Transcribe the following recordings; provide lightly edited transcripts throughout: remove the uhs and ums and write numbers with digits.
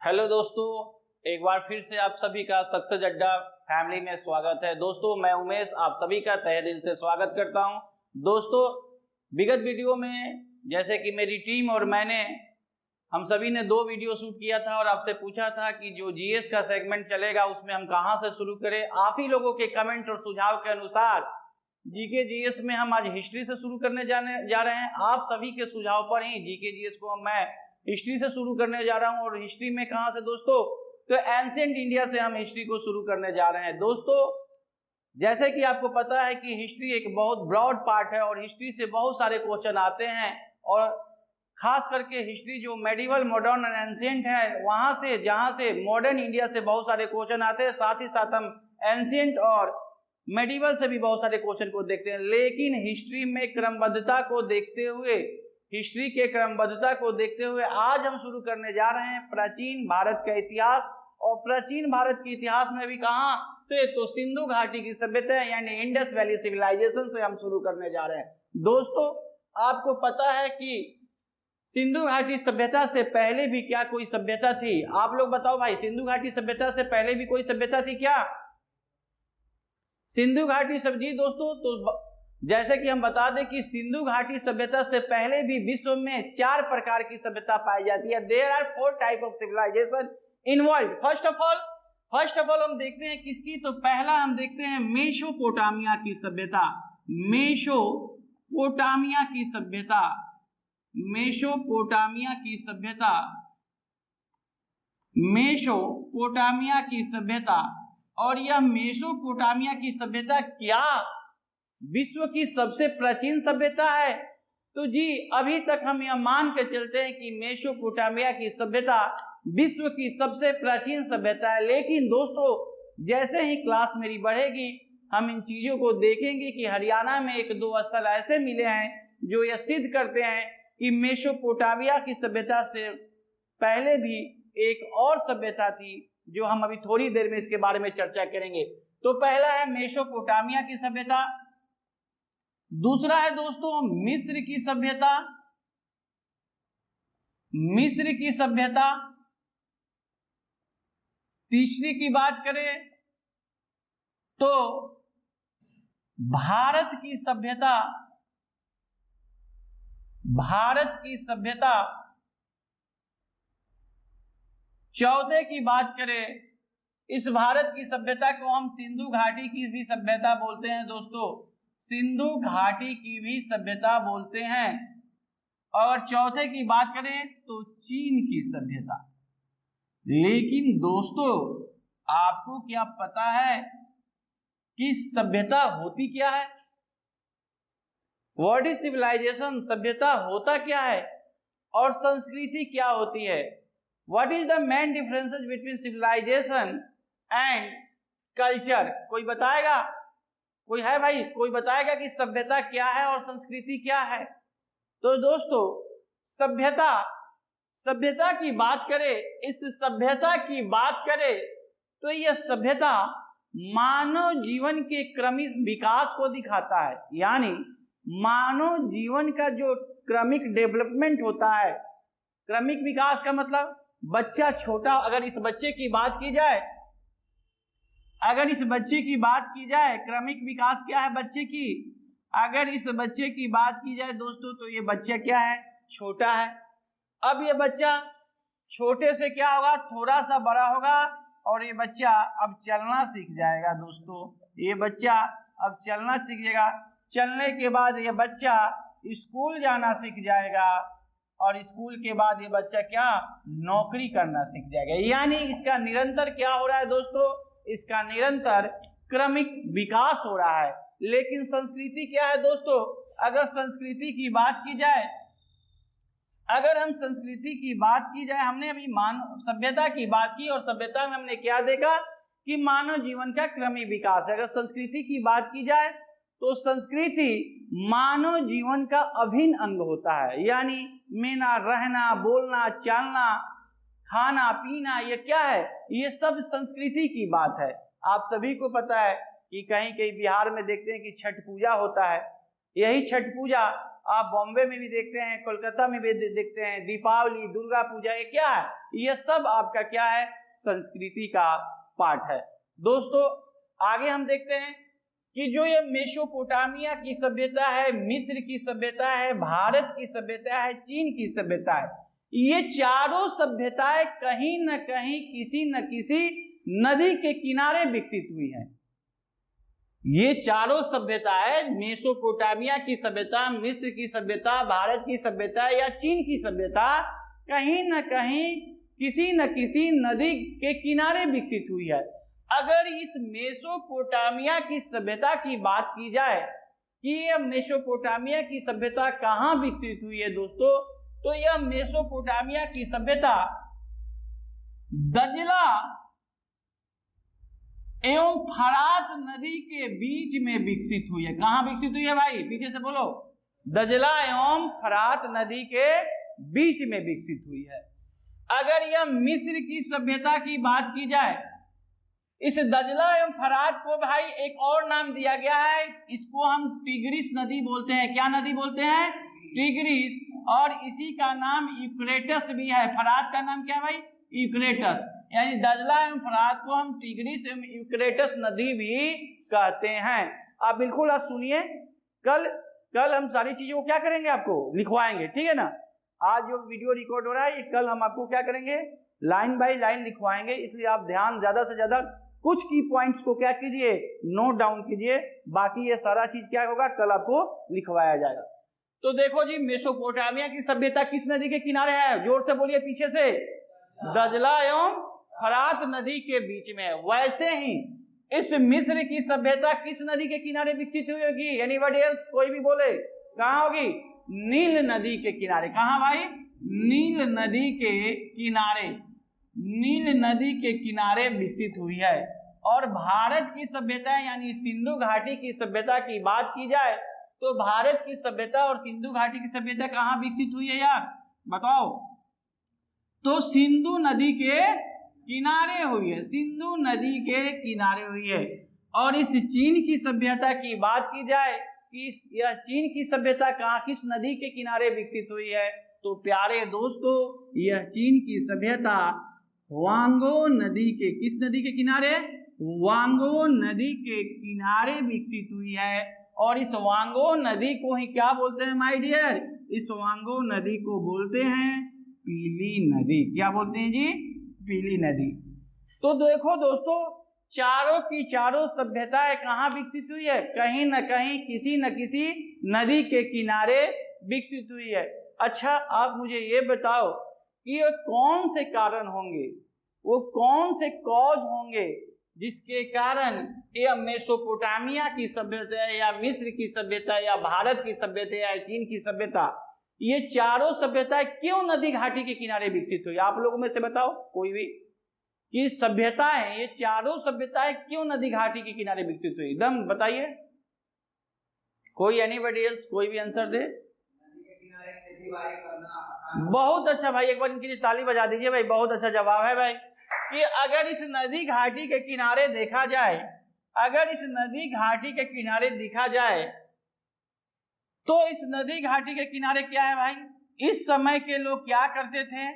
Hello दोस्तों, एक बार फिर से आप सभी का सक्सेस अड्डा फैमिली में स्वागत है। दोस्तों मैं उमेश आप सभी का तहे दिल से स्वागत करता हूं। दोस्तों विगत वीडियो में जैसे कि मेरी टीम और हम सभी ने 2 वीडियो शूट किया था और आपसे पूछा था कि जो जीएस का सेगमेंट चलेगा उसमें हम कहां से शुरू करें। आप ही लोगों के कमेंट और सुझाव के अनुसार जीके जीएस में हम आज हिस्ट्री से शुरू करने जा रहे हैं। आप सभी के सुझाव पर ही जीके जीएस को मैं हिस्ट्री से शुरू करने जा रहा हूं। और हिस्ट्री में कहां से दोस्तों, तो एंशिएंट इंडिया से हम हिस्ट्री को शुरू करने जा रहे हैं। दोस्तों जैसे कि आपको पता है कि हिस्ट्री एक बहुत ब्रॉड पार्ट है और हिस्ट्री से बहुत सारे क्वेश्चन आते हैं और खास करके हिस्ट्री जो मेडिवल, मॉडर्न और एंशिएंट है वहां से, जहां से मॉडर्न इंडिया से बहुत सारे क्वेश्चन आते हैं। साथ ही साथ हम एंशिएंट और मेडिवल से भी बहुत सारे क्वेश्चन को देखते हैं। लेकिन हिस्ट्री में क्रमबद्धता को देखते हुए, हिस्ट्री के क्रमबद्धता को देखते हुए आज हम शुरू करने जा रहे हैं प्राचीन भारत का इतिहास। और प्राचीन भारत के इतिहास में भी कहां से, तो सिंधु घाटी की सभ्यता यानी इंडस वैली सिविलाइजेशन से हम शुरू करने जा रहे हैं। दोस्तों आपको पता है कि सिंधु घाटी सभ्यता से पहले भी क्या कोई सभ्यता थी? आप लोग बताओ भाई, सिंधु घाटी सभ्यता से पहले भी कोई सभ्यता थी क्या? सिंधु घाटी सभ्यता दोस्तों, तो जैसे कि हम बता दें कि सिंधु घाटी सभ्यता से पहले भी विश्व में 4 प्रकार की सभ्यता पाई जाती है। There are 4 type of civilization involve. First of all हम देखते हैं किसकी, तो पहला हम देखते हैं मेसोपोटामिया की सभ्यता। मेसोपोटामिया की सभ्यता, मेसोपोटामिया की सभ्यता, मेसोपोटामिया की सभ्यता। और यह मेसोपोटामिया की सभ्यता क्या विश्व की सबसे प्राचीन सभ्यता है? तो जी अभी तक हम यह मान के चलते हैं कि मेसोपोटामिया की सभ्यता विश्व की सबसे प्राचीन सभ्यता है। लेकिन दोस्तों जैसे ही क्लास मेरी बढ़ेगी हम इन चीजों को देखेंगे कि हरियाणा में 1-2 स्थल ऐसे मिले हैं जो यह सिद्ध करते हैं कि मेसोपोटामिया की सभ्यता से पहले भी एक और सभ्यता थी, जो हम अभी थोड़ी देर में इसके बारे में चर्चा करेंगे। तो पहला है मेसोपोटामिया की सभ्यता, दूसरा है दोस्तों मिस्र की सभ्यता, मिस्र की सभ्यता। तीसरी की बात करें तो भारत की सभ्यता, भारत की सभ्यता। चौथे की बात करें, इस भारत की सभ्यता को हम सिंधु घाटी की भी सभ्यता बोलते हैं दोस्तों, सिंधु घाटी की भी सभ्यता बोलते हैं। और चौथे की बात करें तो चीन की सभ्यता। लेकिन दोस्तों आपको क्या पता है कि सभ्यता होती क्या है? What is civilization? सभ्यता होता क्या है? और संस्कृति क्या होती है? What is the main differences between civilization and culture? कोई बताएगा? कोई है भाई? कोई बताएगा कि सभ्यता क्या है और संस्कृति क्या है? तो दोस्तों सभ्यता, सभ्यता की बात करें, इस सभ्यता की बात करें तो यह सभ्यता मानव जीवन के क्रमिक विकास को दिखाता है। यानी मानव जीवन का जो क्रमिक डेवलपमेंट होता है, क्रमिक विकास का मतलब बच्चा छोटा, अगर इस बच्चे की बात की जाए, अगर इस बच्चे की बात की जाए, क्रमिक विकास क्या है बच्चे की? अगर इस बच्चे की बात की जाए दोस्तों तो ये बच्चा क्या है? छोटा है। अब ये बच्चा छोटे से क्या होगा? थोड़ा सा बड़ा होगा और ये बच्चा अब चलना सीख जाएगा दोस्तों। ये बच्चा अब चलना सीख जाएगा। चलने के बाद ये बच्चा स्कूल जाना सीख जाएगा और स्कूल के बाद ये बच्चा क्या? नौकरी करना सीख जाएगा। यानी इसका निरंतर क्या हो रहा है दोस्तों? इसका निरंतर क्रमिक विकास हो रहा है। लेकिन संस्कृति क्या है दोस्तों? अगर संस्कृति की बात की जाए, अगर हम संस्कृति की बात की जाए, हमने अभी सभ्यता की बात की और सभ्यता में हमने क्या देखा कि मानव जीवन का क्रमिक विकास है। अगर संस्कृति की बात की जाए तो संस्कृति मानव जीवन का अभिन्न अंग होता है। यानी मेना, रहना, बोलना, चालना, खाना पीना, ये क्या है? ये सब संस्कृति की बात है। आप सभी को पता है कि कहीं कहीं बिहार में देखते हैं कि छठ पूजा होता है। यही छठ पूजा आप बॉम्बे में भी देखते हैं, कोलकाता में भी देखते हैं, दीपावली, दुर्गा पूजा, ये क्या है, ये सब आपका क्या है, संस्कृति का पार्ट है। दोस्तों आगे हम देखते हैं कि जो ये मेसोपोटामिया की सभ्यता है, मिस्र की सभ्यता है, भारत की सभ्यता है, चीन की सभ्यता है, ये चारों सभ्यताएं कहीं न कहीं किसी न किसी नदी के किनारे विकसित हुई है। ये चारों सभ्यताएं, मेसोपोटामिया की सभ्यता, मिस्र की सभ्यता, भारत की सभ्यता या चीन की सभ्यता कहीं न कहीं किसी न किसी नदी के किनारे विकसित हुई है। अगर इस मेसोपोटामिया की सभ्यता की बात की जाए कि यह मेसोपोटामिया की सभ्यता कहाँ विकसित हुई है दोस्तों, तो यह मेसोपोटामिया की सभ्यता दजला एवं फरात नदी के बीच में विकसित हुई है। कहाँ विकसित हुई है भाई, पीछे से बोलो, दजला एवं फरात नदी के बीच में विकसित हुई है। अगर यह मिस्र की सभ्यता की बात की जाए, इस दजला एवं फरात को भाई एक और नाम दिया गया है, इसको हम टिग्रिस नदी बोलते हैं। क्या नदी बोलते हैं, टिग्रिस, और इसी का नाम यूफ्रेटस भी है। फरात का नाम क्या है भाई, यूफ्रेटस, यानी दजला एवं फरात को हम टिग्रिस एवं यूफ्रेटस नदी भी कहते हैं। आप बिल्कुल आज सुनिए, कल हम सारी चीजों को क्या करेंगे, आपको लिखवाएंगे, ठीक है ना। आज जो वीडियो रिकॉर्ड हो रहा है, कल हम आपको क्या करेंगे, लाइन बाय लाइन लिखवाएंगे, इसलिए आप ध्यान ज्यादा से ज्यादा कुछ की पॉइंट्स को क्या कीजिए, नोट डाउन कीजिए, बाकी ये सारा चीज क्या होगा, कल आपको लिखवाया जाएगा। तो देखो जी, मेसोपोटामिया की सभ्यता किस नदी के किनारे है, जोर से बोलिए पीछे से, दजला एवं फरात नदी के बीच में। वैसे ही इस मिस्र की सभ्यता किस नदी के किनारे विकसित हुई होगी, एनीबॉडी एल्स, कोई भी बोले, कहाँ होगी, नील नदी के किनारे। कहाँ भाई, नील नदी के किनारे, नील नदी के किनारे विकसित हुई है। और भारत की सभ्यता यानी सिंधु घाटी की सभ्यता की बात की जाए तो भारत की सभ्यता और सिंधु घाटी की सभ्यता कहाँ विकसित हुई है यार, बताओ। तो सिंधु नदी के किनारे हुई है, सिंधु नदी के किनारे हुई है। और इस चीन की सभ्यता की बात की जाए कि यह चीन की सभ्यता कहाँ, किस नदी के किनारे विकसित हुई है, तो प्यारे दोस्तों यह चीन की सभ्यता वांगो नदी के, किस नदी के किनारे, वांगो नदी के किनारे विकसित हुई है। और इस वांगो नदी को ही क्या बोलते हैं माय डियर, इस वांगो नदी को बोलते हैं पीली नदी। क्या बोलते हैं जी, पीली नदी। तो देखो दोस्तों, चारों की चारों सभ्यताएं कहाँ विकसित हुई है, कहीं न कहीं किसी न किसी नदी के किनारे विकसित हुई है। अच्छा आप मुझे ये बताओ कि ये कौन से कारण होंगे, वो कौन से कॉज होंगे जिसके कारण यह मेसोपोटामिया की सभ्यता या मिस्र की सभ्यता या भारत की सभ्यता या चीन की सभ्यता, ये चारों सभ्यताएं क्यों नदी घाटी के किनारे विकसित हुई। आप लोगों में से बताओ कोई भी कि सभ्यताएं, ये चारों सभ्यताएं क्यों नदी घाटी के किनारे विकसित हुई, एकदम बताइए, कोई एनीबॉडी एल्स, कोई भी आंसर दे। बहुत अच्छा भाई, एक बार इनके लिए ताली बजा दीजिए भाई, बहुत अच्छा जवाब है भाई। कि अगर इस नदी घाटी के किनारे देखा जाए, अगर इस नदी घाटी के किनारे देखा जाए तो इस नदी घाटी के किनारे क्या है भाई, इस समय के लोग क्या करते थे,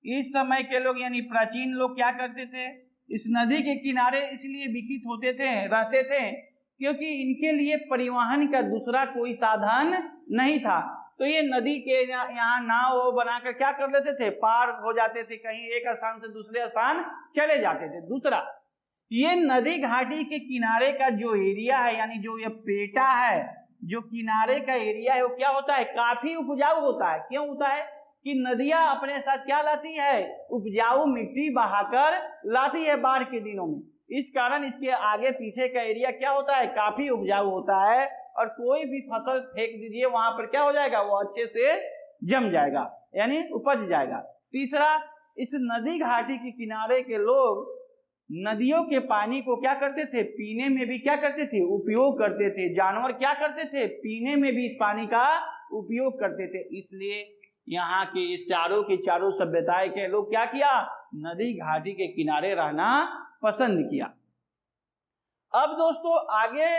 इस समय के लोग यानी प्राचीन लोग क्या करते थे, इस नदी के किनारे इसलिए विकसित होते थे, रहते थे क्योंकि इनके लिए परिवहन का दूसरा कोई साधन नहीं था। तो ये नदी के यहाँ नाव बनाकर क्या कर लेते थे, पार हो जाते थे, कहीं एक स्थान से दूसरे स्थान चले जाते थे। दूसरा, ये नदी घाटी के किनारे का जो एरिया है, यानी जो ये पेटा है, जो किनारे का एरिया है, वो क्या होता है, काफी उपजाऊ होता है। क्यों होता है कि नदियां अपने साथ क्या लाती है, उपजाऊ मिट्टी बहाकर लाती है बाढ़ के दिनों में। इस कारण इसके आगे पीछे का एरिया क्या होता है, काफी उपजाऊ होता है, और कोई भी फसल फेंक दीजिए वहां पर क्या हो जाएगा, वो अच्छे से जम जाएगा, यानी उपज जाएगा। तीसरा, इस नदी घाटी के किनारे के लोग नदियों के पानी को क्या करते थे, पीने में भी क्या करते थे, उपयोग करते थे। जानवर क्या करते थे, पीने में भी इस पानी का उपयोग करते थे। इसलिए यहाँ के इस चारों की चारों सभ्यताएं के लोग क्या किया, नदी घाटी के किनारे रहना पसंद किया। अब दोस्तों आगे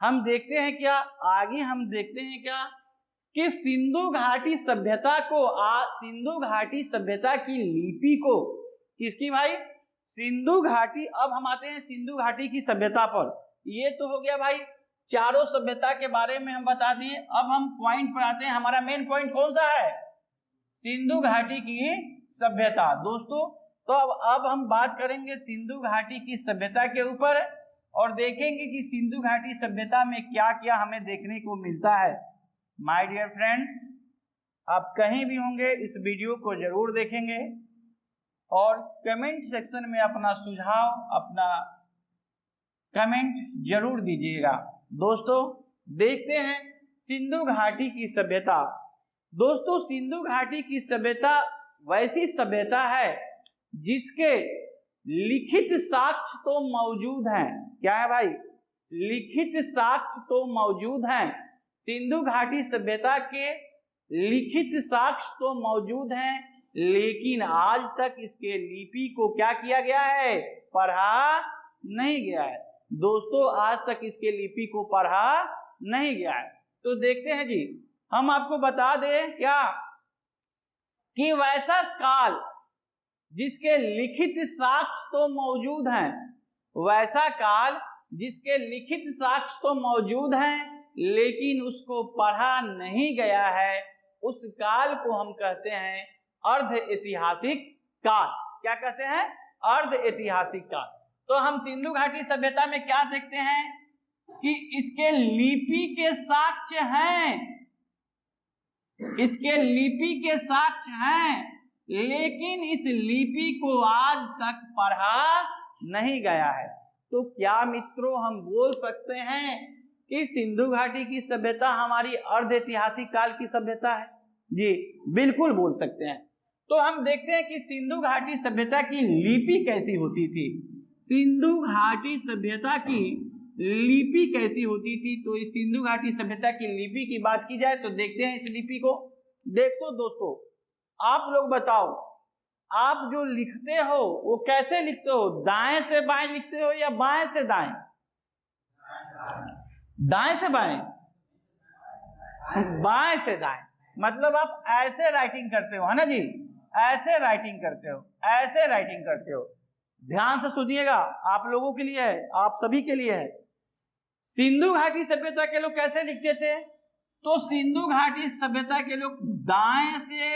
हम देखते हैं क्या, आगे हम देखते हैं क्या कि सिंधु घाटी सभ्यता को सिंधु घाटी सभ्यता की लिपि को, किसकी भाई? सिंधु घाटी। अब हम आते हैं सिंधु घाटी की सभ्यता पर। ये तो हो गया भाई चारों सभ्यता के बारे में हम बता दिए। अब हम पॉइंट पर आते हैं। हमारा मेन पॉइंट कौन सा है? सिंधु घाटी की सभ्यता। दोस्तों तो अब हम बात करेंगे सिंधु घाटी की सभ्यता के ऊपर और देखेंगे कि सिंधु घाटी सभ्यता में क्या क्या हमें देखने को मिलता है। माय डियर फ्रेंड्स, आप कहीं भी होंगे इस वीडियो को जरूर देखेंगे और कमेंट सेक्शन में अपना सुझाव, अपना कमेंट जरूर दीजिएगा। दोस्तों देखते हैं सिंधु घाटी की सभ्यता। दोस्तों सिंधु घाटी की सभ्यता वैसी सभ्यता है जिसके लिखित साक्ष्य तो मौजूद हैं। क्या है भाई? लिखित साक्ष्य तो मौजूद हैं। सिंधु घाटी सभ्यता के लिखित साक्ष्य तो मौजूद हैं, लेकिन आज तक इसके लिपि को क्या किया गया है? पढ़ा नहीं गया है। दोस्तों आज तक इसके लिपि को पढ़ा नहीं गया है। तो देखते हैं जी, हम आपको बता दें क्या कि वैसा काल जिसके लिखित साक्ष्य तो मौजूद हैं, वैसा काल जिसके लिखित साक्ष्य तो मौजूद हैं लेकिन उसको पढ़ा नहीं गया है, उस काल को हम कहते हैं अर्ध ऐतिहासिक काल। क्या कहते हैं? अर्ध ऐतिहासिक काल। तो हम सिंधु घाटी सभ्यता में क्या देखते हैं कि इसके लिपि के साक्ष्य हैं, इसके लिपि के साक्ष्य हैं, लेकिन इस लिपि को आज तक पढ़ा नहीं गया है। तो क्या मित्रों हम बोल सकते हैं कि सिंधु घाटी की सभ्यता हमारी अर्ध ऐतिहासिक काल की सभ्यता है? जी बिल्कुल बोल सकते हैं। तो हम देखते हैं कि सिंधु घाटी सभ्यता की लिपि कैसी होती थी। सिंधु घाटी सभ्यता की लिपि कैसी होती थी? तो इस सिंधु घाटी सभ्यता की लिपि की बात की जाए तो देखते हैं इस लिपि को। देखो दोस्तों, आप लोग बताओ, आप जो लिखते हो वो कैसे लिखते हो? दाएं से बाएं लिखते हो या बाएं से दाएं? दाएं से बाएं? बाएं से दाएं। मतलब आप ऐसे राइटिंग करते हो, है ना जी? ऐसे राइटिंग करते हो, ऐसे राइटिंग करते हो। ध्यान से सुनिएगा, आप लोगों के लिए है, आप सभी के लिए है। सिंधु घाटी सभ्यता के लोग कैसे लिखते थे? तो सिंधु घाटी सभ्यता के लोग दाएं से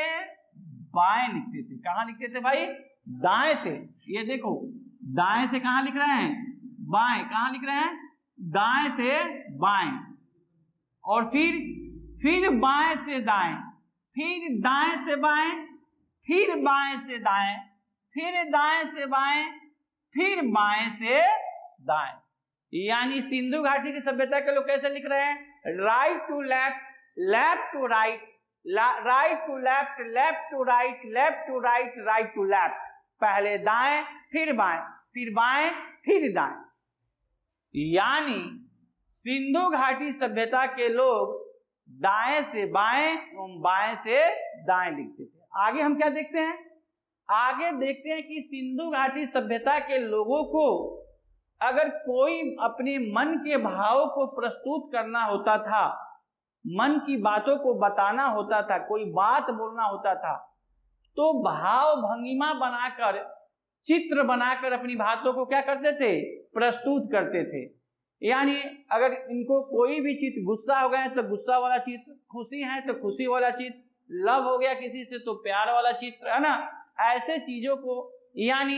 बाएं लिखते थे। कहां लिखते थे भाई? दाएं से। ये देखो, दाएं से कहां लिख रहे हैं? बाएं। कहां लिख रहे हैं? दाएं से बाएं। और फिर बाएं से दाएं, फिर दाएं से बाएं, फिर बाएं से दाएं, फिर दाएं से बाएं, फिर बाएं से दाएं। यानी सिंधु घाटी की सभ्यता के लोग कैसे लिख रहे हैं? Right to left, left to right, right to left, left to right, left to right, right to left. पहले दाएं, फिर बाएं, फिर बाएं, फिर दाएं। यानी सिंधु घाटी सभ्यता के लोग दाएं से बाएं, बाएं से दाएं लिखते थे। आगे हम क्या देखते हैं? आगे देखते हैं कि सिंधु घाटी सभ्यता के लोगों को अगर कोई अपने मन के भाव को प्रस्तुत करना होता था, मन की बातों को बताना होता था, कोई बात बोलना होता था, तो भाव भंगिमा बनाकर, चित्र बनाकर अपनी बातों को क्या करते थे? प्रस्तुत करते थे। यानी अगर इनको कोई भी चित्र, गुस्सा हो गए तो गुस्सा वाला चित्र, खुशी है तो खुशी वाला चित्र, लव हो गया किसी से तो प्यार वाला चित्र, है ना? ऐसे चीजों को, यानी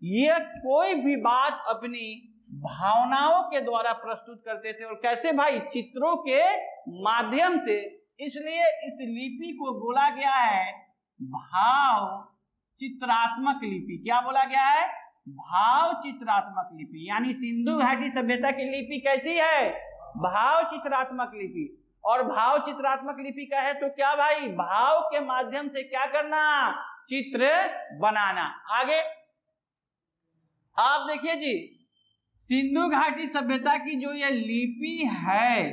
ये कोई भी बात अपनी भावनाओं के द्वारा प्रस्तुत करते थे। और कैसे भाई? चित्रों के माध्यम से। इसलिए इस लिपि को बोला गया है भाव चित्रात्मक लिपि। क्या बोला गया है? भाव चित्रात्मक लिपि। यानी सिंधु घाटी सभ्यता की लिपि कैसी है? भाव चित्रात्मक लिपि। और भाव चित्रात्मक लिपि का है तो क्या भाई? भाव के माध्यम से क्या करना? चित्र बनाना। आगे आप देखिए जी, सिंधु घाटी सभ्यता की जो ये लिपि है,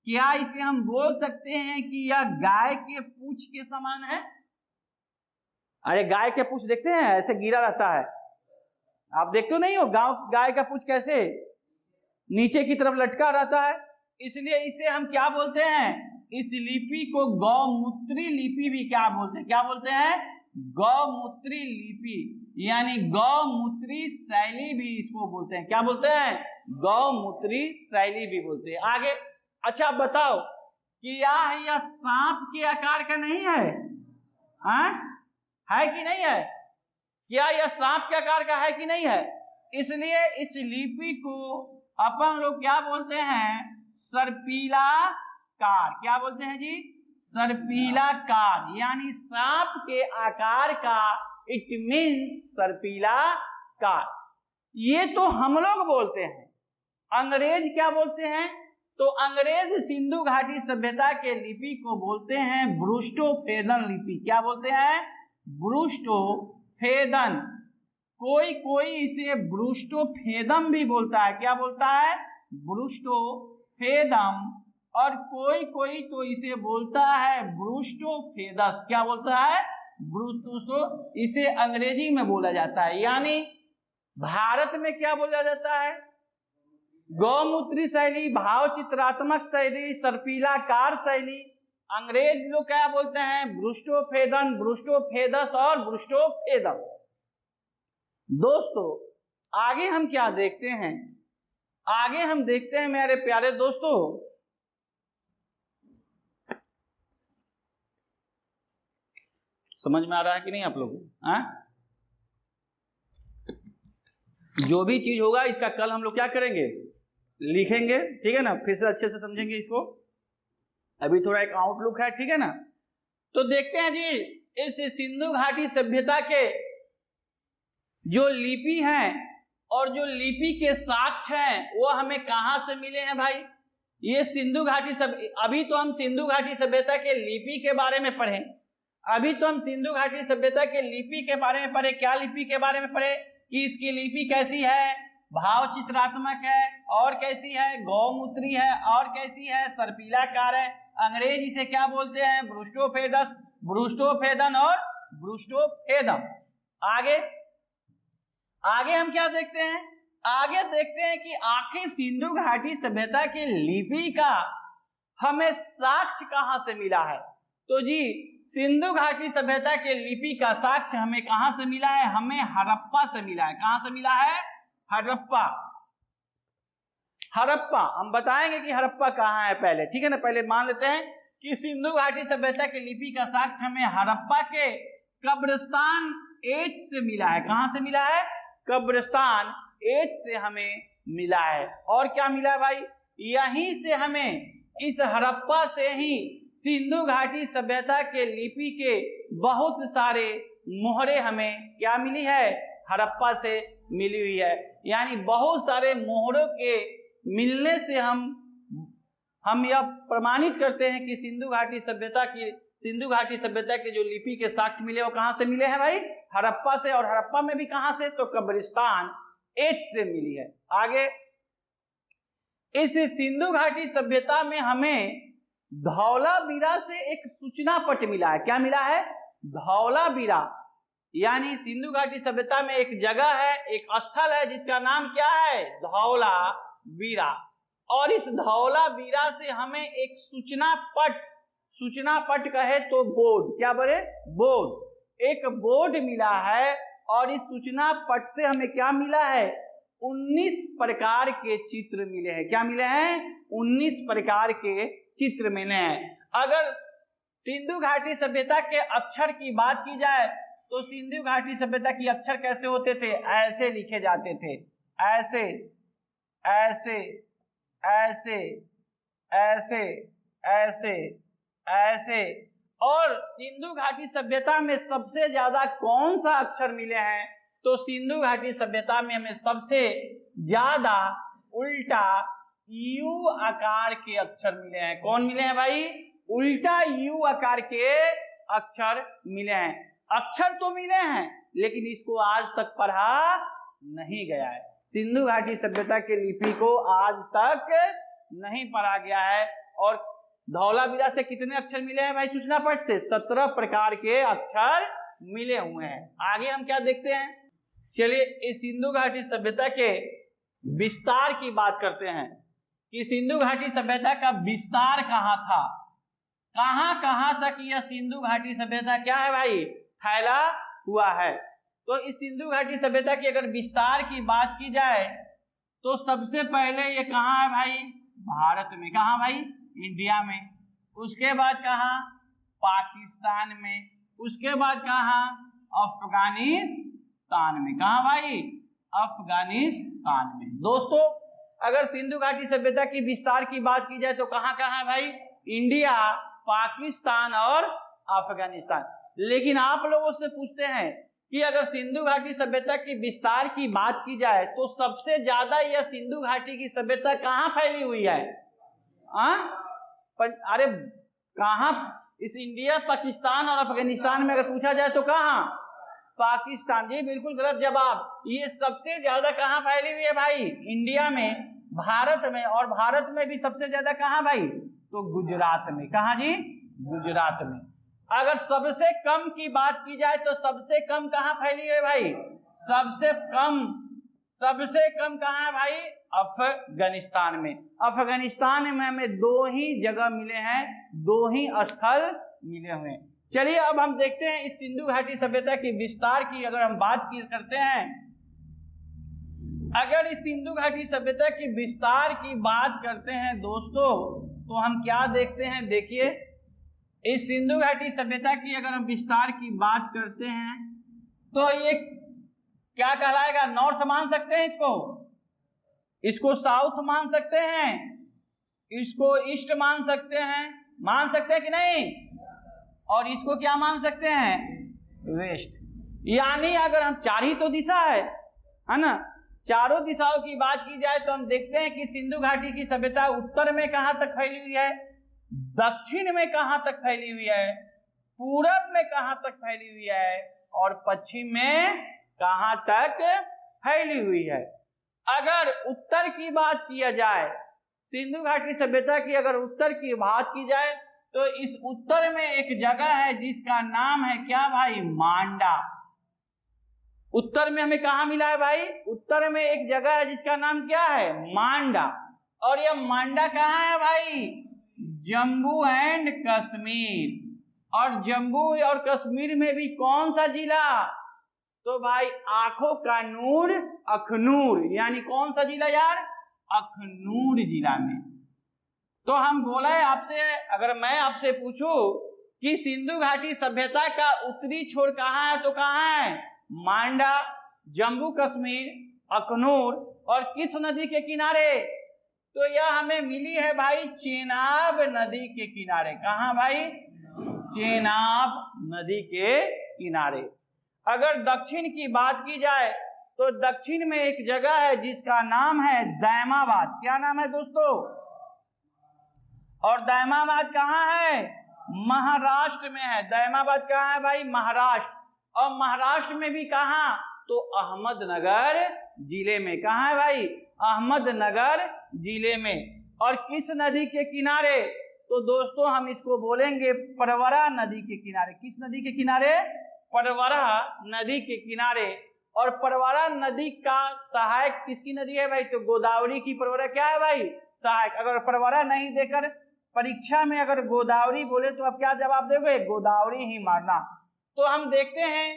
क्या इसे हम बोल सकते हैं कि यह गाय के पूंछ के समान है? अरे गाय के पूंछ देखते हैं, ऐसे गिरा रहता है, आप देखते नहीं हो? गाय का पूंछ कैसे नीचे की तरफ लटका रहता है। इसलिए इसे हम क्या बोलते हैं? इस लिपि को गौमूत्री लिपि भी क्या बोलते हैं? क्या बोलते हैं? गौमूत्री लिपि, यानी गौमूत्री शैली भी इसको बोलते हैं। क्या बोलते हैं? गौमूत्री शैली भी बोलते हैं। आगे अच्छा बताओ कि यह सांप के आकार का नहीं है? है कि नहीं है? क्या यह सांप के आकार का है कि नहीं है? इसलिए इस लिपि को अपन लोग क्या बोलते हैं? सर्पिलाकार। क्या बोलते हैं जी? सर्पिलाकार, यानी सांप के आकार का, इट मीन्स सर्पिलाकार। ये तो हम लोग बोलते हैं। अंग्रेज क्या बोलते हैं? तो अंग्रेज सिंधु घाटी सभ्यता के लिपि को बोलते हैं ब्रूस्टोफेदन लिपि। क्या बोलते हैं? ब्रूस्टोफेदन। कोई कोई इसे ब्रूस्टोफेदम भी बोलता है। क्या बोलता है? ब्रूस्टोफेदम। और कोई कोई तो इसे बोलता है ब्रूस्टोफेदस। क्या बोलता है? ब्रूस्टो। इसे अंग्रेजी में बोला जाता है, यानी भारत में क्या बोला जाता है? गौमूत्री शैली, भाव चित्रात्मक शैली, सर्पिलाकार शैली। अंग्रेज लोग क्या बोलते हैं? ब्रूस्टोफेदन, ब्रूस्टोफेदस और ब्रूस्टोफेदम। दोस्तों आगे हम क्या देखते हैं? आगे हम देखते हैं मेरे प्यारे दोस्तों, समझ में आ रहा है कि नहीं आप लोगों को? जो भी चीज होगा इसका कल हम लोग क्या करेंगे? लिखेंगे, ठीक है ना? फिर से अच्छे से समझेंगे इसको। अभी थोड़ा एक आउटलुक है, ठीक है ना? तो देखते हैं जी, इस सिंधु घाटी सभ्यता के जो लिपि हैं और जो लिपि के साक्ष्य हैं वो हमें कहां से मिले हैं भाई? ये सिंधु घाटी अभी तो हम सिंधु घाटी सभ्यता के लिपि के बारे में पढ़े। अभी तो हम सिंधु घाटी सभ्यता के लिपि के बारे में पढ़े। क्या लिपि के बारे में पढ़े? कि इसकी लिपि कैसी है? भाव चित्रात्मक है। और कैसी है? गौमूत्री है। और कैसी है? सर्पिलाकार है। अंग्रेज इसे क्या बोलते हैं? ब्रूस्टोफेदस, ब्रूस्टोफेदन और ब्रूस्टोफेदम। आगे हम क्या देखते हैं? आगे देखते हैं कि आखिर सिंधु घाटी सभ्यता की लिपि का हमें साक्ष्य कहां से मिला है? तो जी सिंधु घाटी सभ्यता के लिपि का साक्ष्य हमें कहां से मिला है? हमें हड़प्पा से मिला है। कहां से मिला है? हड़प्पा। हड़प्पा हम बताएंगे कि हड़प्पा कहां है पहले, ठीक है ना? पहले मान लेते हैं कि सिंधु घाटी सभ्यता के लिपि का साक्ष्य हमें हड़प्पा के कब्रिस्तान एज से मिला है। कहां से मिला है? कब्रिस्तान एज से हमें मिला है। और क्या मिला है भाई? यहीं से हमें, इस हड़प्पा से ही सिंधु घाटी सभ्यता के लिपि के बहुत सारे मोहरे हमें क्या मिली है? हड़प्पा से मिली हुई है। यानी बहुत सारे मोहरों के मिलने से हम यह प्रमाणित करते हैं कि सिंधु घाटी सभ्यता के जो लिपि के साक्ष्य मिले वो कहां से मिले हैं भाई? हड़प्पा से। और हड़प्पा में भी कहां से? तो कब्रिस्तान एज से मिली है। आगे इस सिंधु घाटी सभ्यता में हमें धौलावीरा से एक सूचना पट मिला है। क्या मिला है? धौलावीरा। यानी सिंधु घाटी सभ्यता में एक जगह है, एक स्थल है जिसका नाम क्या है? धौलावीरा। और इस धौलावीरा से हमें एक सूचना पट कहे तो बोर्ड, क्या बोले? बोर्ड। एक बोर्ड मिला है। और इस सूचना पट से हमें क्या मिला है? 19 प्रकार के चित्र मिले हैं। क्या मिले हैं? 19 प्रकार के चित्र मिले हैं। अगर सिंधु घाटी सभ्यता के अक्षर की बात की जाए तो सिंधु घाटी सभ्यता की अक्षर कैसे होते थे? ऐसे लिखे जाते थे। ऐसे ऐसे ऐसे ऐसे ऐसे ऐसे। और सिंधु घाटी सभ्यता में सबसे ज्यादा कौन सा अक्षर मिले हैं? तो सिंधु घाटी सभ्यता में हमें सबसे ज्यादा उल्टा यू आकार के अक्षर मिले हैं। कौन मिले हैं भाई? उल्टा यू आकार के अक्षर मिले हैं। अक्षर तो मिले हैं लेकिन इसको आज तक पढ़ा नहीं गया है। सिंधु घाटी सभ्यता के लिपि को आज तक नहीं पढ़ा गया है। और धौलावीरा से कितने अक्षर मिले हैं भाई? सूचना पट से 17 प्रकार के अक्षर मिले हुए हैं। आगे हम क्या देखते हैं? चलिए इस सिंधु घाटी सभ्यता के विस्तार की बात करते हैं कि सिंधु घाटी सभ्यता का विस्तार कहाँ था। कहां कहां तक यह सिंधु घाटी सभ्यता क्या है भाई, फैला हुआ है। तो इस सिंधु घाटी सभ्यता की अगर विस्तार की बात की जाए तो सबसे पहले ये कहाँ है भाई, भारत में। कहाँ भाई, इंडिया में। उसके बाद कहाँ, पाकिस्तान में। उसके बाद कहाँ, अफगानिस्तान में। कहाँ भाई, अफगानिस्तान में। दोस्तों अगर सिंधु घाटी सभ्यता की विस्तार की बात की जाए तो कहाँ कहाँ है भाई, इंडिया, पाकिस्तान और अफगानिस्तान। लेकिन आप लोगों से पूछते हैं कि अगर सिंधु घाटी सभ्यता की विस्तार की बात की जाए तो सबसे ज्यादा यह सिंधु घाटी की सभ्यता कहाँ फैली हुई है? अरे कहाँ, इस इंडिया, पाकिस्तान और अफगानिस्तान में अगर पूछा जाए तो कहाँ, पाकिस्तान। जी बिल्कुल गलत जवाब। ये सबसे ज्यादा कहाँ फैली हुई है भाई, इंडिया में, भारत में। और भारत में भी सबसे ज्यादा कहाँ भाई, तो गुजरात में। कहाँ जी, गुजरात में। अगर सबसे कम की बात की जाए तो सबसे कम कहाँ फैली है भाई, सबसे कम कहाँ है भाई, अफगानिस्तान में। अफगानिस्तान में हमें 2 ही जगह मिले हैं, 2 ही स्थल मिले हुए हैं। चलिए अब हम देखते हैं इस सिंधु घाटी सभ्यता की विस्तार की अगर हम बात करते हैं। अगर इस सिंधु घाटी सभ्यता की विस्तार की बात करते हैं दोस्तों तो हम क्या देखते हैं, देखिए इस सिंधु घाटी सभ्यता की अगर हम विस्तार की बात करते हैं तो ये क्या कहलाएगा, नॉर्थ मान सकते हैं इसको साउथ मान सकते हैं, इसको ईस्ट मान सकते हैं कि नहीं, और इसको क्या मान सकते हैं, वेस्ट। यानी अगर हम 4 ही तो दिशा है ना, चारों दिशाओं की बात की जाए तो हम देखते हैं कि सिंधु घाटी की सभ्यता उत्तर में कहां तक फैली हुई है, दक्षिण में कहां तक फैली हुई है, पूरब में कहां तक फैली हुई है, और पश्चिम में कहां तक फैली हुई है। अगर उत्तर की बात किया जाए, सिंधु घाटी सभ्यता की अगर उत्तर की बात की जाए तो इस उत्तर में एक जगह है जिसका नाम है क्या भाई, मांडा। उत्तर में हमें कहा मिला है भाई, उत्तर में एक जगह है जिसका नाम क्या है, मांडा। और यह मांडा कहाँ है भाई, जम्मू एंड कश्मीर। और जम्मू और कश्मीर में भी कौन सा जिला, तो भाई आंखों का नूर अखनूर, यानी कौन सा जिला यार, अखनूर जिला में। तो हम बोला है आपसे, अगर मैं आपसे पूछूं कि सिंधु घाटी सभ्यता का उत्तरी छोर कहाँ है तो कहाँ है, मांडा, जम्मू कश्मीर, अखनूर, और किस नदी के किनारे, तो यह हमें मिली है भाई चेनाब नदी के किनारे। कहाँ भाई, चेनाब नदी के किनारे। अगर दक्षिण की बात की जाए तो दक्षिण में एक जगह है जिसका नाम है दैमाबाद। क्या नाम है दोस्तों, और दैमाबाद कहाँ है, महाराष्ट्र में है। दैमाबाद कहाँ है भाई, महाराष्ट्र। और महाराष्ट्र में भी कहाँ, तो अहमदनगर जिले में। कहाँ है भाई, अहमदनगर जिले में। और किस नदी के किनारे, तो दोस्तों हम इसको बोलेंगे परवरा नदी के किनारे। किस नदी के किनारे, परवरा नदी के किनारे। और परवरा नदी का सहायक किसकी नदी है भाई, तो गोदावरी की परवरा क्या है भाई, सहायक। अगर परवरा नहीं देकर परीक्षा में अगर गोदावरी बोले तो आप क्या जवाब दोगे, गोदावरी ही मारना। तो हम देखते हैं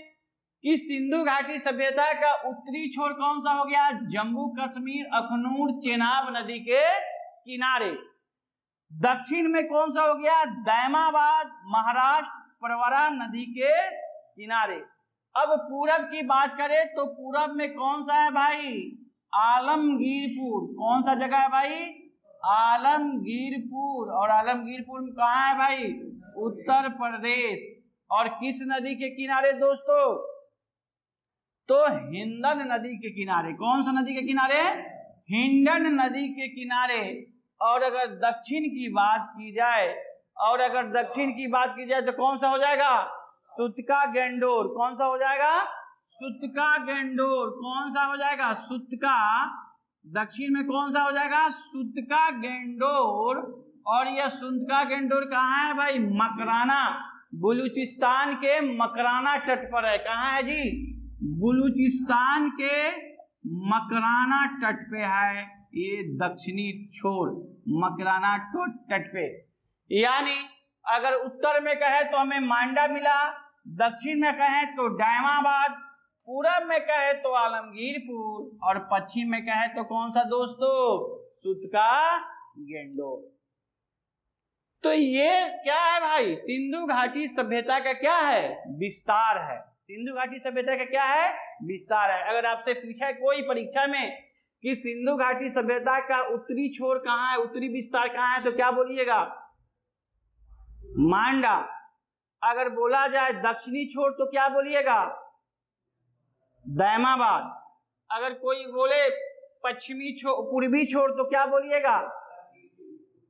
कि सिंधु घाटी सभ्यता का उत्तरी छोर कौन सा हो गया, जम्मू कश्मीर, अखनूर, चेनाब नदी के किनारे। दक्षिण में कौन सा हो गया, दैमाबाद, महाराष्ट्र, परवरा नदी के किनारे। अब पूरब की बात करें तो पूरब में कौन सा है भाई, आलमगीरपुर। कौन सा जगह है भाई, आलमगीरपुर। और आलमगीरपुर में कहाँ है भाई, उत्तर प्रदेश। और किस नदी के किनारे दोस्तों, तो हिंडन नदी के किनारे। कौन सा नदी के किनारे, हिंडन नदी के किनारे। और अगर दक्षिण की बात की जाए, तो कौन सा हो जाएगा, सुतका गेंडोर। कौन सा हो जाएगा, सुतका गेंडोर। कौन सा हो जाएगा, सुतका। दक्षिण में कौन सा हो जाएगा, सुतका गेंडोर। और यह सुतका गेंडोर कहाँ है भाई, मकराना, बलूचिस्तान के मकराना तट पर है। कहाँ है जी, बलूचिस्तान के मकराना तट पे है ये दक्षिणी छोर, मकराना तट पे। यानी अगर उत्तर में कहे तो हमें मांडा मिला, दक्षिण में कहे तो डायमाबाद, पूरब में कहे तो आलमगीरपुर और पश्चिम में कहे तो कौन सा दोस्तों, सूतका गेंडोर। तो ये क्या है भाई, सिंधु घाटी सभ्यता का क्या है, विस्तार है। सिंधु घाटी सभ्यता का क्या है, विस्तार है। अगर आपसे पूछा है कोई परीक्षा में कि सिंधु घाटी सभ्यता का उत्तरी छोर कहाँ है, उत्तरी विस्तार कहाँ है, तो क्या बोलिएगा, मांडा। अगर बोला जाए दक्षिणी छोर तो क्या बोलिएगा, दायमाबाद। अगर कोई बोले पश्चिमी छोर, पूर्वी छोर तो क्या बोलिएगा,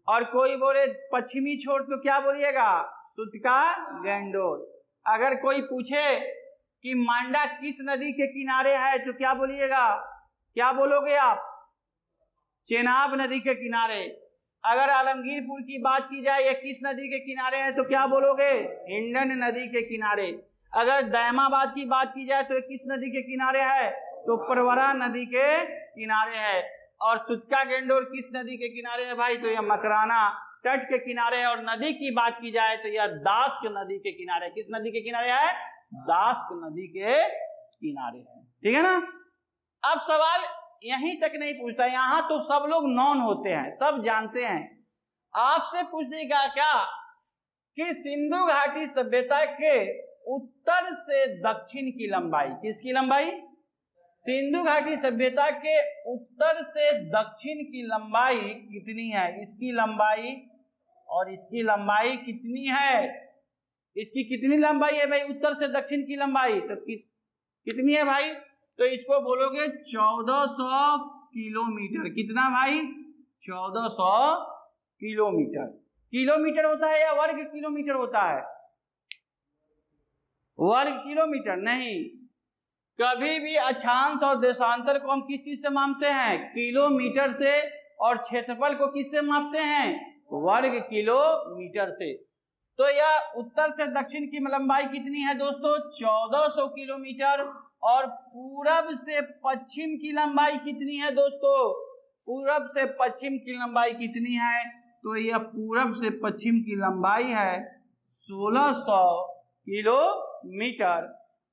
और कोई बोले पश्चिमी छोर तो क्या बोलिएगा, सूतका गेंडोर। अगर कोई पूछे कि मांडा किस नदी के किनारे है तो क्या बोलिएगा, क्या बोलोगे आप, चेनाब नदी के किनारे। अगर आलमगीरपुर की बात की जाए ये किस नदी के किनारे है तो क्या बोलोगे, हिंडन नदी के किनारे। अगर दायमाबाद की बात की जाए तो किस नदी के किनारे है, तो परवरा नदी के किनारे है। और सूतका गेंडोर किस नदी के किनारे है भाई, तो यह मकराना तट के किनारे है। और नदी की बात की जाए तो यह दास्क नदी के किनारे, किस नदी के किनारे है, दास्क नदी के किनारे है। ठीक है ना। अब सवाल यहीं तक नहीं पूछता, यहां तो सब लोग नॉन होते हैं, सब जानते हैं। आपसे पूछ देगा क्या कि सिंधु घाटी सभ्यता के उत्तर से दक्षिण की लंबाई, किसकी लंबाई, सिंधु घाटी सभ्यता के उत्तर से दक्षिण की लंबाई कितनी है, इसकी लंबाई और इसकी लंबाई कितनी है, इसकी कितनी लंबाई है भाई, उत्तर से दक्षिण की लंबाई तो कितनी है भाई, तो इसको बोलोगे 1400 किलोमीटर। कितना भाई, 1400 किलोमीटर। किलोमीटर होता है या वर्ग किलोमीटर होता है, वर्ग किलोमीटर नहीं। कभी भी अक्षांश और देशांतर को हम किस चीज से मापते हैं, किलोमीटर से, और क्षेत्रफल को किससे मापते हैं, वर्ग किलोमीटर से। तो यह उत्तर से दक्षिण की लंबाई कितनी है दोस्तों, 1400 किलोमीटर। और पूरब से पश्चिम की लंबाई कितनी है दोस्तों, पूरब से पश्चिम की लंबाई कितनी है, तो यह पूरब से पश्चिम की लंबाई है 1600 किलोमीटर।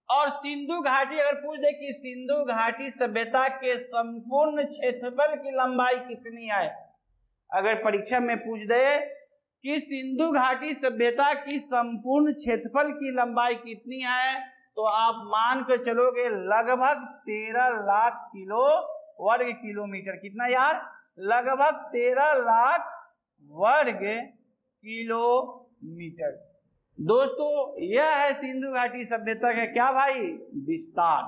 और सिंधु घाटी अगर पूछ दे कि सिंधु घाटी सभ्यता के संपूर्ण क्षेत्रफल की लंबाई कितनी है, अगर परीक्षा में पूछ दे कि सिंधु घाटी सभ्यता की संपूर्ण क्षेत्रफल की लंबाई कितनी है, तो आप मान कर चलोगे लगभग 13 लाख वर्ग किलोमीटर। कितना यार, लगभग 13 लाख वर्ग किलोमीटर। दोस्तों यह है सिंधु घाटी सभ्यता का क्या भाई, विस्तार।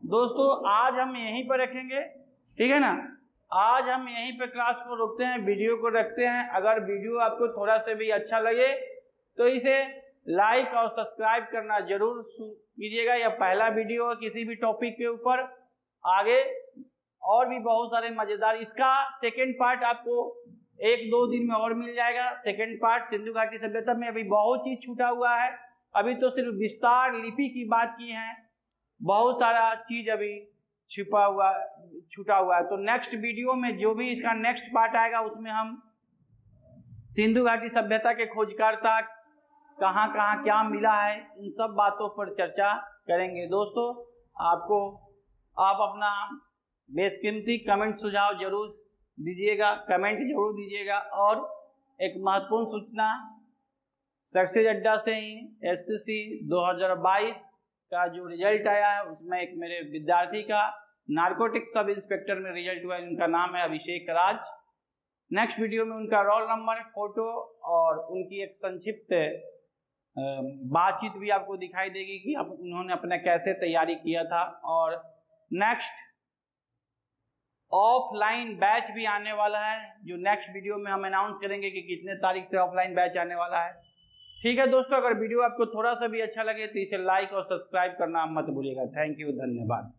दोस्तों आज हम यहीं पर रखेंगे, ठीक है ना। आज हम यहीं पर क्लास को रोकते हैं, वीडियो को रखते हैं। अगर वीडियो आपको थोड़ा सा भी अच्छा लगे तो इसे लाइक और सब्सक्राइब करना जरूर कीजिएगा। यह पहला वीडियो है किसी भी टॉपिक के ऊपर, आगे और भी बहुत सारे मजेदार, इसका सेकेंड पार्ट आपको 1-2 दिन में और मिल जाएगा। सेकेंड पार्ट सिंधु घाटी सभ्यता में अभी बहुत चीज छूटा हुआ है, अभी तो सिर्फ विस्तार लिपि की बात की है, बहुत सारा चीज अभी छुटा हुआ है। तो नेक्स्ट वीडियो में जो भी इसका नेक्स्ट पार्ट आएगा उसमें हम सिंधु घाटी सभ्यता के खोजकर्ता, कहाँ कहाँ क्या मिला है, इन सब बातों पर चर्चा करेंगे। दोस्तों आप अपना बेशकीमती कमेंट सुझाव जरूर दीजिएगा, कमेंट जरूर दीजिएगा। और एक महत्वपूर्ण सूचना, सक्सेस अड्डा से ही SSC 2022 का जो रिजल्ट आया है उसमें एक मेरे विद्यार्थी का नारकोटिक सब इंस्पेक्टर में रिजल्ट हुआ है, उनका नाम है अभिषेक राज। नेक्स्ट वीडियो में उनका रोल नंबर, फोटो और उनकी एक संक्षिप्त बातचीत भी आपको दिखाई देगी कि उन्होंने अपना कैसे तैयारी किया था। और नेक्स्ट ऑफलाइन बैच भी आने वाला है, जो नेक्स्ट वीडियो में हम अनाउंस करेंगे कि कितने तारीख से ऑफलाइन बैच आने वाला है। ठीक है दोस्तों, अगर वीडियो आपको थोड़ा सा भी अच्छा लगे तो इसे लाइक और सब्सक्राइब करना मत भूलिएगा। थैंक यू, धन्यवाद।